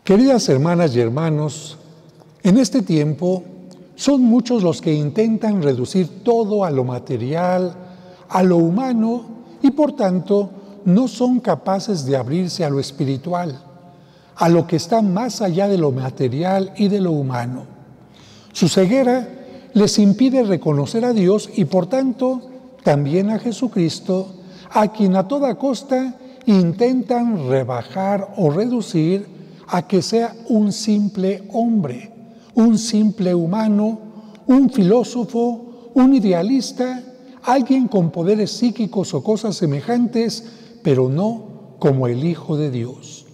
Queridas hermanas y hermanos, en este tiempo son muchos los que intentan reducir todo a lo material, a lo humano, y por tanto no son capaces de abrirse a lo espiritual, a lo que está más allá de lo material y de lo humano. Su ceguera les impide reconocer a Dios y por tanto también a Jesucristo, a quien a toda costa intentan rebajar o reducir a que sea un simple hombre, un simple humano, un filósofo, un idealista, alguien con poderes psíquicos o cosas semejantes, pero no como el Hijo de Dios.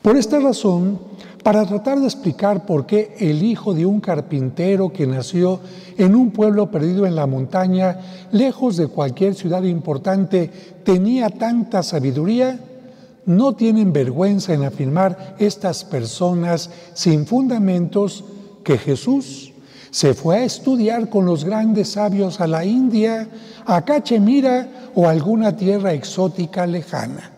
Por esta razón, para tratar de explicar por qué el hijo de un carpintero que nació en un pueblo perdido en la montaña, lejos de cualquier ciudad importante, tenía tanta sabiduría, no tienen vergüenza en afirmar estas personas sin fundamentos que Jesús se fue a estudiar con los grandes sabios a la India, a Cachemira o a alguna tierra exótica lejana.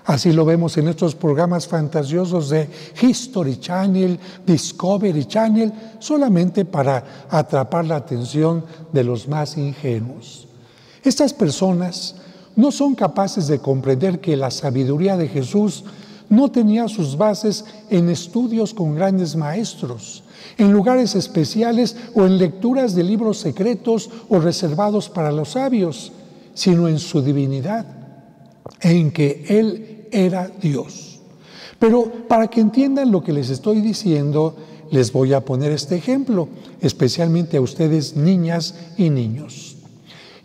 Así lo vemos en estos programas fantasiosos de History Channel, Discovery Channel, solamente para atrapar la atención de los más ingenuos. Estas personas no son capaces de comprender que la sabiduría de Jesús no tenía sus bases en estudios con grandes maestros, en lugares especiales o en lecturas de libros secretos o reservados para los sabios, sino en su divinidad, en que Él era Dios. Pero para que entiendan lo que les estoy diciendo, les voy a poner este ejemplo, especialmente a ustedes, niñas y niños.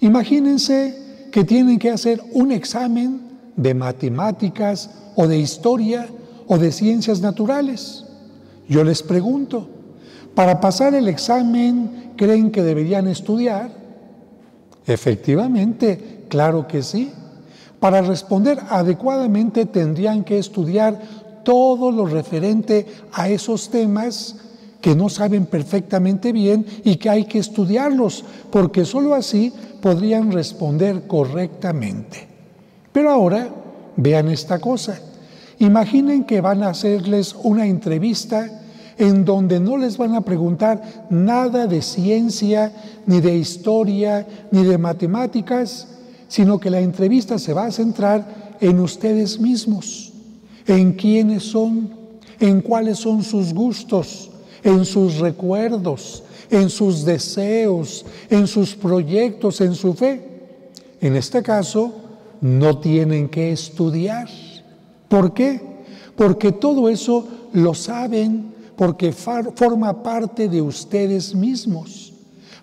Imagínense que tienen que hacer un examen de matemáticas o de historia o de ciencias naturales. Yo les pregunto, ¿para pasar el examen creen que deberían estudiar? Efectivamente, claro que sí. Para responder adecuadamente tendrían que estudiar todo lo referente a esos temas que no saben perfectamente bien y que hay que estudiarlos, porque solo así podrían responder correctamente. Pero ahora, vean esta cosa. Imaginen que van a hacerles una entrevista en donde no les van a preguntar nada de ciencia, ni de historia, ni de matemáticas, sino que la entrevista se va a centrar en ustedes mismos, en quiénes son, en cuáles son sus gustos, en sus recuerdos, en sus deseos, en sus proyectos, en su fe. En este caso, no tienen que estudiar. ¿Por qué? Porque todo eso lo saben, porque forma parte de ustedes mismos.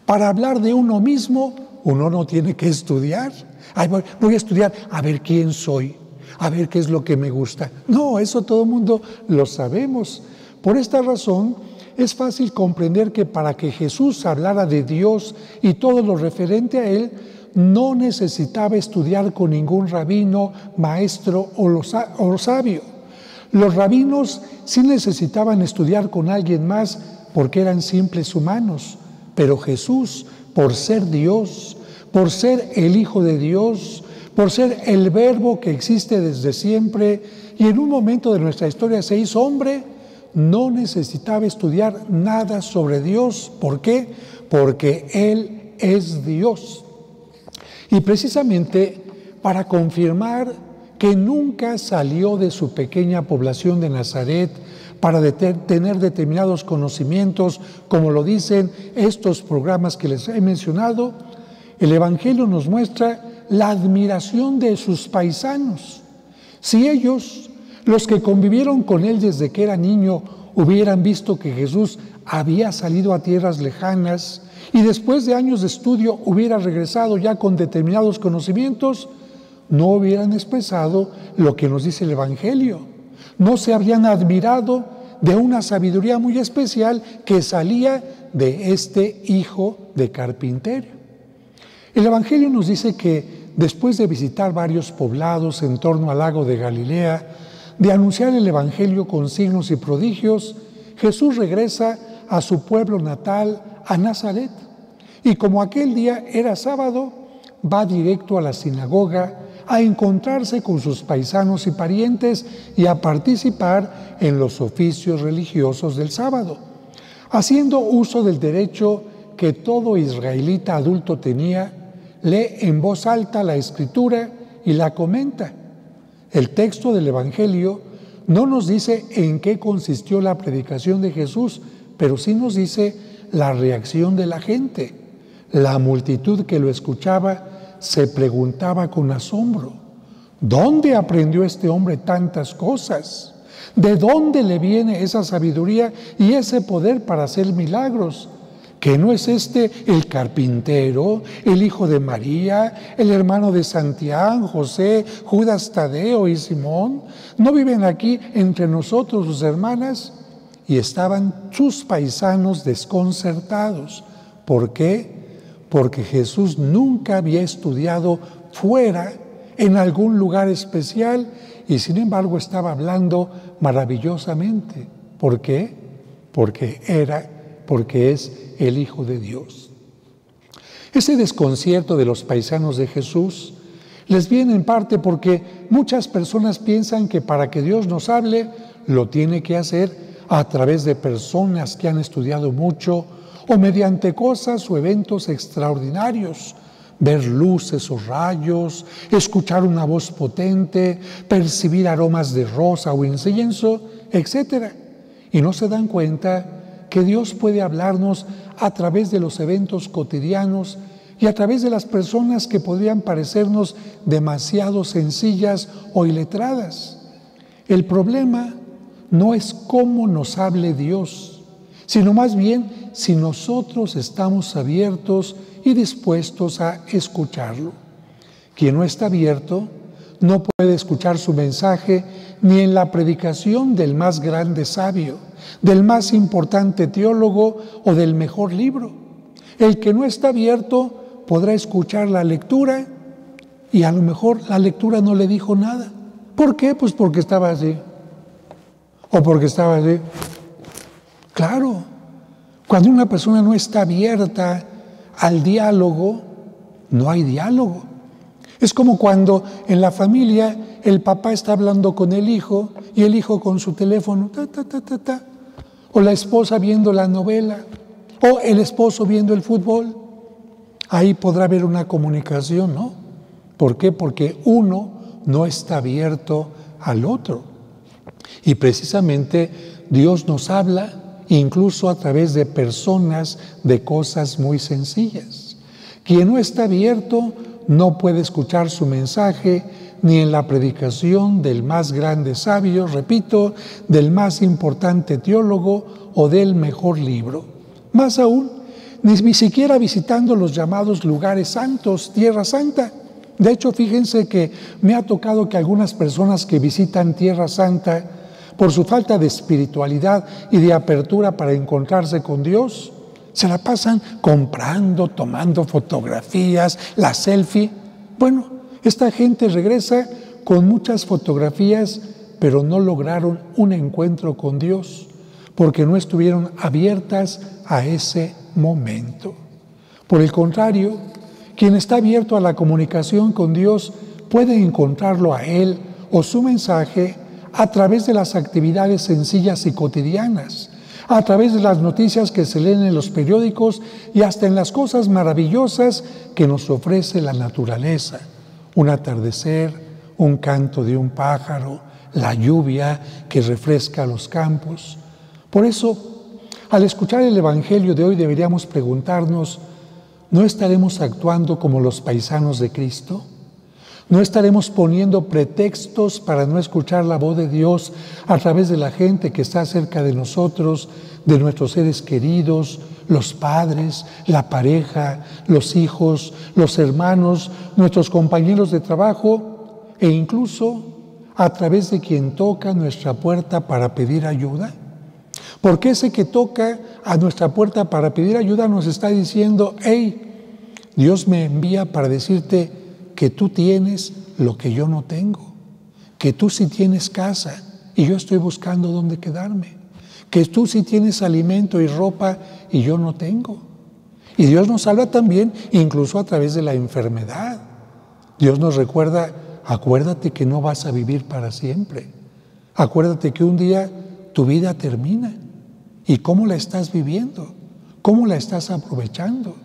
Para hablar de uno mismo, uno no tiene que estudiar. Ay, voy a estudiar a ver quién soy, a ver qué es lo que me gusta. No, eso todo el mundo lo sabemos. Por esta razón, es fácil comprender que para que Jesús hablara de Dios y todo lo referente a Él, no necesitaba estudiar con ningún rabino, maestro o sabio. Los rabinos sí necesitaban estudiar con alguien más porque eran simples humanos, pero Jesús, por ser Dios, por ser el Hijo de Dios, por ser el Verbo que existe desde siempre y en un momento de nuestra historia se hizo hombre, no necesitaba estudiar nada sobre Dios. ¿Por qué? Porque Él es Dios. Y precisamente para confirmar que nunca salió de su pequeña población de Nazaret para tener determinados conocimientos, como lo dicen estos programas que les he mencionado, el Evangelio nos muestra la admiración de sus paisanos. Si ellos, los que convivieron con Él desde que era niño, hubieran visto que Jesús había salido a tierras lejanas y después de años de estudio hubiera regresado ya con determinados conocimientos, no hubieran expresado lo que nos dice el Evangelio. No se habrían admirado de una sabiduría muy especial que salía de este hijo de carpintero. El Evangelio nos dice que después de visitar varios poblados en torno al lago de Galilea, de anunciar el Evangelio con signos y prodigios, Jesús regresa a su pueblo natal, a Nazaret. Y como aquel día era sábado, va directo a la sinagoga a encontrarse con sus paisanos y parientes y a participar en los oficios religiosos del sábado, haciendo uso del derecho que todo israelita adulto tenía. Lee en voz alta la Escritura y la comenta. El texto del Evangelio no nos dice en qué consistió la predicación de Jesús, pero sí nos dice la reacción de la gente. La multitud que lo escuchaba se preguntaba con asombro: ¿dónde aprendió este hombre tantas cosas? ¿De dónde le viene esa sabiduría y ese poder para hacer milagros? ¿Que no es este el carpintero, el hijo de María, el hermano de Santiago, José, Judas Tadeo y Simón? ¿No viven aquí entre nosotros sus hermanas? Y estaban sus paisanos desconcertados. ¿Por qué? Porque Jesús nunca había estudiado fuera, en algún lugar especial, y sin embargo estaba hablando maravillosamente. ¿Por qué? Porque es el Hijo de Dios. Ese desconcierto de los paisanos de Jesús les viene en parte porque muchas personas piensan que para que Dios nos hable, lo tiene que hacer a través de personas que han estudiado mucho o mediante cosas o eventos extraordinarios, ver luces o rayos, escuchar una voz potente, percibir aromas de rosa o incienso, etc. Y no se dan cuenta que Dios puede hablarnos a través de los eventos cotidianos y a través de las personas que podrían parecernos demasiado sencillas o iletradas. El problema no es cómo nos hable Dios, sino más bien si nosotros estamos abiertos y dispuestos a escucharlo. Quien no está abierto no puede escuchar su mensaje ni en la predicación del más grande sabio, del más importante teólogo o del mejor libro. El que no está abierto podrá escuchar la lectura y a lo mejor la lectura no le dijo nada. ¿Por qué? Pues porque estaba así. O porque estaba así. Claro, cuando una persona no está abierta al diálogo, no hay diálogo. Es como cuando en la familia el papá está hablando con el hijo y el hijo con su teléfono, o la esposa viendo la novela, o el esposo viendo el fútbol. Ahí podrá haber una comunicación, ¿no? ¿Por qué? Porque uno no está abierto al otro. Y precisamente Dios nos habla incluso a través de personas, de cosas muy sencillas. Quien no está abierto no puede escuchar su mensaje ni en la predicación del más grande sabio, repito, del más importante teólogo o del mejor libro. Más aún, ni siquiera visitando los llamados lugares santos, Tierra Santa. De hecho, fíjense que me ha tocado que algunas personas que visitan Tierra Santa, por su falta de espiritualidad y de apertura para encontrarse con Dios, se la pasan comprando, tomando fotografías, la selfie. Bueno, esta gente regresa con muchas fotografías, pero no lograron un encuentro con Dios, porque no estuvieron abiertas a ese momento. Por el contrario, quien está abierto a la comunicación con Dios puede encontrarlo a Él o su mensaje a través de las actividades sencillas y cotidianas, a través de las noticias que se leen en los periódicos y hasta en las cosas maravillosas que nos ofrece la naturaleza. Un atardecer, un canto de un pájaro, la lluvia que refresca los campos. Por eso, al escuchar el Evangelio de hoy deberíamos preguntarnos, ¿no estaremos actuando como los paisanos de Cristo? ¿No estaremos poniendo pretextos para no escuchar la voz de Dios a través de la gente que está cerca de nosotros, de nuestros seres queridos, los padres, la pareja, los hijos, los hermanos, nuestros compañeros de trabajo e incluso a través de quien toca nuestra puerta para pedir ayuda? Porque ese que toca a nuestra puerta para pedir ayuda nos está diciendo, hey, Dios me envía para decirte que tú tienes lo que yo no tengo, que tú sí tienes casa y yo estoy buscando dónde quedarme, que tú sí tienes alimento y ropa y yo no tengo. Y Dios nos habla también incluso a través de la enfermedad. Dios nos recuerda acuérdate que no vas a vivir para siempre. Acuérdate que un día tu vida termina. ¿Y cómo la estás viviendo? ¿Cómo la estás aprovechando?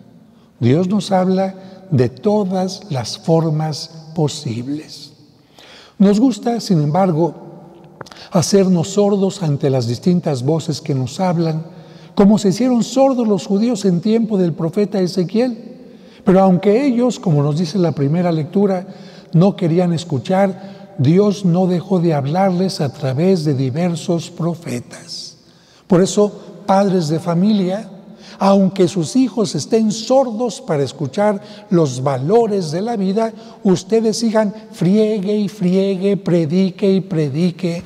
Dios nos habla de todas las formas posibles. Nos gusta, sin embargo, hacernos sordos ante las distintas voces que nos hablan, como se hicieron sordos los judíos en tiempo del profeta Ezequiel. Pero aunque ellos, como nos dice la primera lectura, no querían escuchar, Dios no dejó de hablarles a través de diversos profetas. Por eso, padres de familia, aunque sus hijos estén sordos para escuchar los valores de la vida, ustedes sigan friegue y friegue, predique y predique.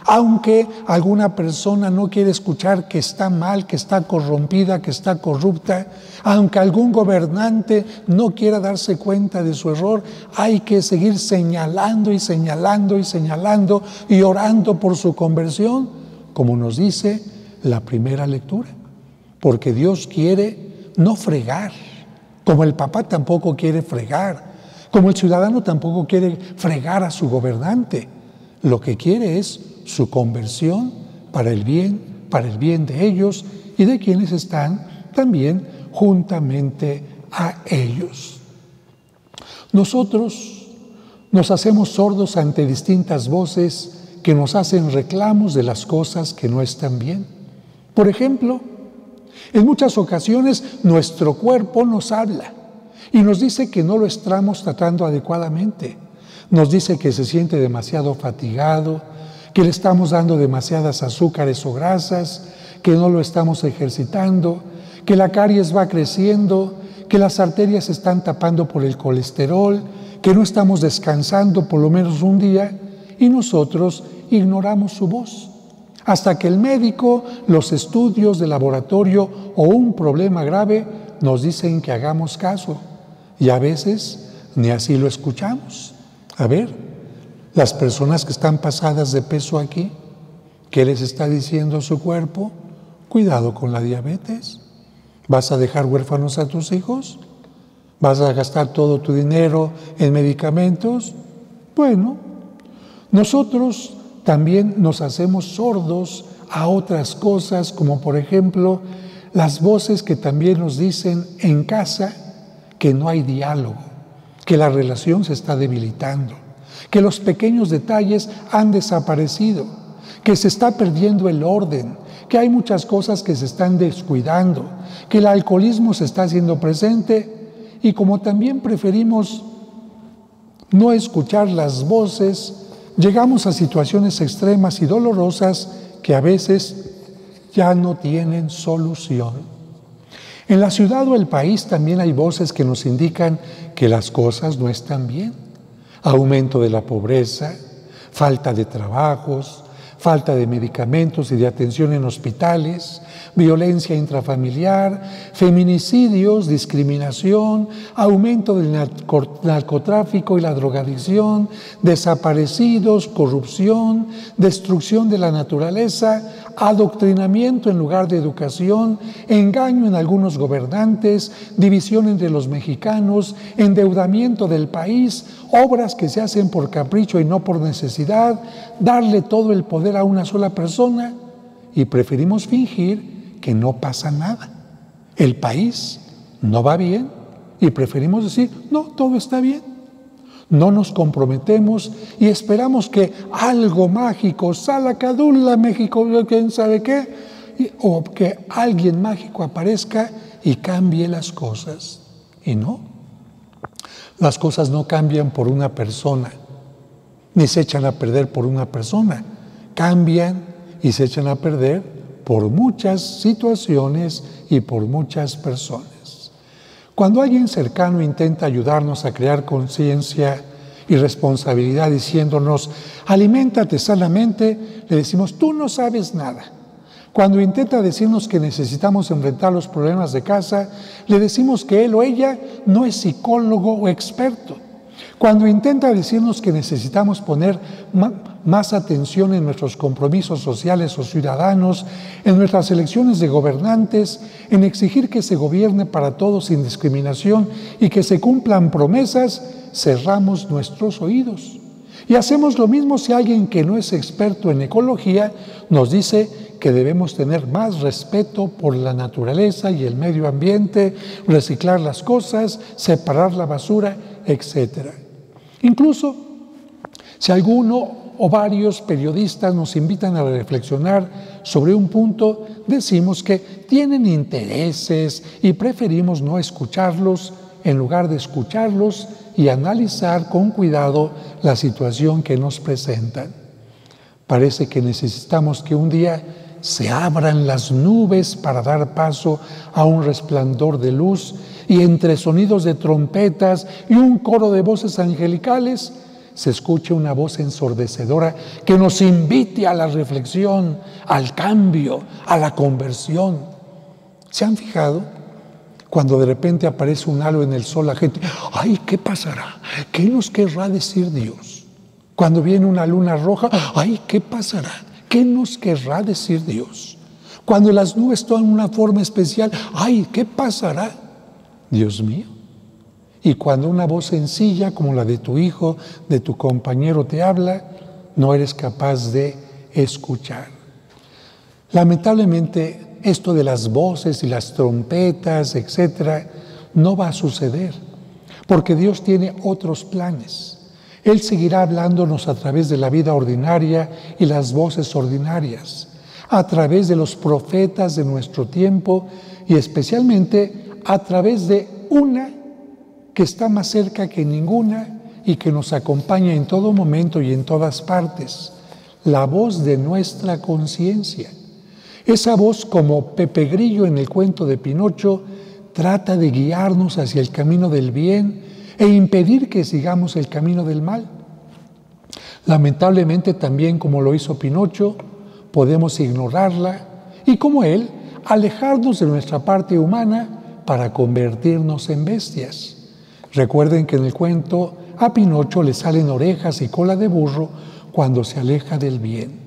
Aunque alguna persona no quiere escuchar que está mal, que está corrompida, que está corrupta, aunque algún gobernante no quiera darse cuenta de su error, hay que seguir señalando y señalando y señalando y orando por su conversión, como nos dice la primera lectura. Porque Dios quiere no fregar, como el papá tampoco quiere fregar, como el ciudadano tampoco quiere fregar a su gobernante. Lo que quiere es su conversión para el bien de ellos y de quienes están también juntamente a ellos. Nosotros nos hacemos sordos ante distintas voces que nos hacen reclamos de las cosas que no están bien. Por ejemplo, en muchas ocasiones nuestro cuerpo nos habla y nos dice que no lo estamos tratando adecuadamente. Nos dice que se siente demasiado fatigado, que le estamos dando demasiadas azúcares o grasas, que no lo estamos ejercitando, que la caries va creciendo, que las arterias se están tapando por el colesterol, que no estamos descansando por lo menos un día, y nosotros ignoramos su voz. Hasta que el médico, los estudios de laboratorio o un problema grave nos dicen que hagamos caso. Y a veces ni así lo escuchamos. A ver, las personas que están pasadas de peso aquí, ¿qué les está diciendo su cuerpo? Cuidado con la diabetes. ¿Vas a dejar huérfanos a tus hijos? ¿Vas a gastar todo tu dinero en medicamentos? Bueno, nosotros también nos hacemos sordos a otras cosas, como por ejemplo las voces que también nos dicen en casa que no hay diálogo, que la relación se está debilitando, que los pequeños detalles han desaparecido, que se está perdiendo el orden, que hay muchas cosas que se están descuidando, que el alcoholismo se está haciendo presente y como también preferimos no escuchar las voces, llegamos a situaciones extremas y dolorosas que a veces ya no tienen solución. En la ciudad o el país también hay voces que nos indican que las cosas no están bien. Aumento de la pobreza, falta de trabajos, falta de medicamentos y de atención en hospitales, violencia intrafamiliar, feminicidios, discriminación, aumento del narcotráfico y la drogadicción, desaparecidos, corrupción, destrucción de la naturaleza, adoctrinamiento en lugar de educación, engaño en algunos gobernantes, división entre los mexicanos, endeudamiento del país, obras que se hacen por capricho y no por necesidad, darle todo el poder a una sola persona y preferimos fingir que no pasa nada. El país no va bien y preferimos decir, no, todo está bien. No nos comprometemos y esperamos que algo mágico, Salacadula, México, quién sabe qué, o que alguien mágico aparezca y cambie las cosas. Y no, las cosas no cambian por una persona, ni se echan a perder por una persona. Cambian y se echan a perder por muchas situaciones y por muchas personas. Cuando alguien cercano intenta ayudarnos a crear conciencia y responsabilidad diciéndonos, aliméntate sanamente, le decimos, tú no sabes nada. Cuando intenta decirnos que necesitamos enfrentar los problemas de casa, le decimos que él o ella no es psicólogo o experto. Cuando intenta decirnos que necesitamos poner más atención en nuestros compromisos sociales o ciudadanos, en nuestras elecciones de gobernantes, en exigir que se gobierne para todos sin discriminación y que se cumplan promesas, cerramos nuestros oídos. Y hacemos lo mismo si alguien que no es experto en ecología nos dice que debemos tener más respeto por la naturaleza y el medio ambiente, reciclar las cosas, separar la basura, etc. Incluso si alguno o varios periodistas nos invitan a reflexionar sobre un punto, decimos que tienen intereses y preferimos no escucharlos en lugar de escucharlos y analizar con cuidado la situación que nos presentan. Parece que necesitamos que un día se abran las nubes para dar paso a un resplandor de luz y entre sonidos de trompetas y un coro de voces angelicales se escuche una voz ensordecedora que nos invite a la reflexión, al cambio, a la conversión. ¿Se han fijado? Cuando de repente aparece un halo en el sol, la gente, ¡ay, qué pasará! ¿Qué nos querrá decir Dios? Cuando viene una luna roja, ¡ay, qué pasará! ¿Qué nos querrá decir Dios? Cuando las nubes toman una forma especial, ¡ay, qué pasará! Dios mío. Y cuando una voz sencilla como la de tu hijo, de tu compañero te habla, no eres capaz de escuchar. Lamentablemente, esto de las voces y las trompetas, etcétera, no va a suceder, porque Dios tiene otros planes. Él seguirá hablándonos a través de la vida ordinaria y las voces ordinarias, a través de los profetas de nuestro tiempo y especialmente a través de una que está más cerca que ninguna y que nos acompaña en todo momento y en todas partes, la voz de nuestra conciencia. Esa voz, como Pepe Grillo en el cuento de Pinocho, trata de guiarnos hacia el camino del bien e impedir que sigamos el camino del mal. Lamentablemente, también como lo hizo Pinocho, podemos ignorarla y, como él, alejarnos de nuestra parte humana para convertirnos en bestias. Recuerden que en el cuento a Pinocho le salen orejas y cola de burro cuando se aleja del bien.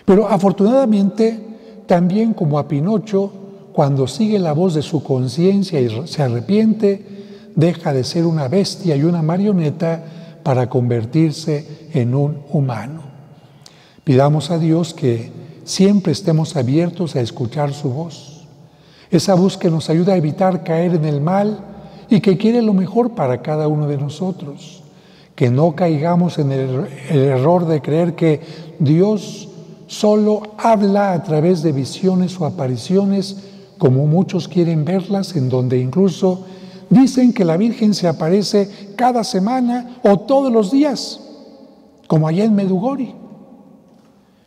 Pero afortunadamente, también como a Pinocho, cuando sigue la voz de su conciencia y se arrepiente, deja de ser una bestia y una marioneta para convertirse en un humano. Pidamos a Dios que siempre estemos abiertos a escuchar su voz. Esa voz que nos ayuda a evitar caer en el mal y que quiere lo mejor para cada uno de nosotros. Que no caigamos en el error de creer que Dios solo habla a través de visiones o apariciones, como muchos quieren verlas, en donde incluso dicen que la Virgen se aparece cada semana o todos los días, como allá en Medjugorje.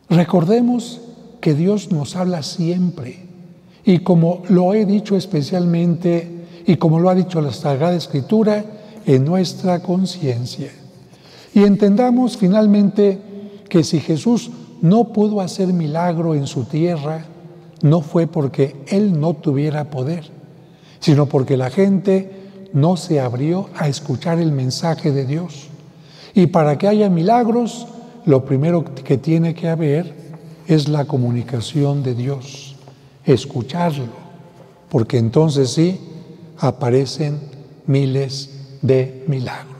Recordemos que Dios nos habla siempre, y como lo he dicho especialmente, y como lo ha dicho la Sagrada Escritura, en nuestra conciencia. Y entendamos finalmente que si Jesús no pudo hacer milagro en su tierra, no fue porque Él no tuviera poder, sino porque la gente no se abrió a escuchar el mensaje de Dios. Y para que haya milagros, lo primero que tiene que haber es la comunicación de Dios, escucharlo, porque entonces sí aparecen miles de milagros.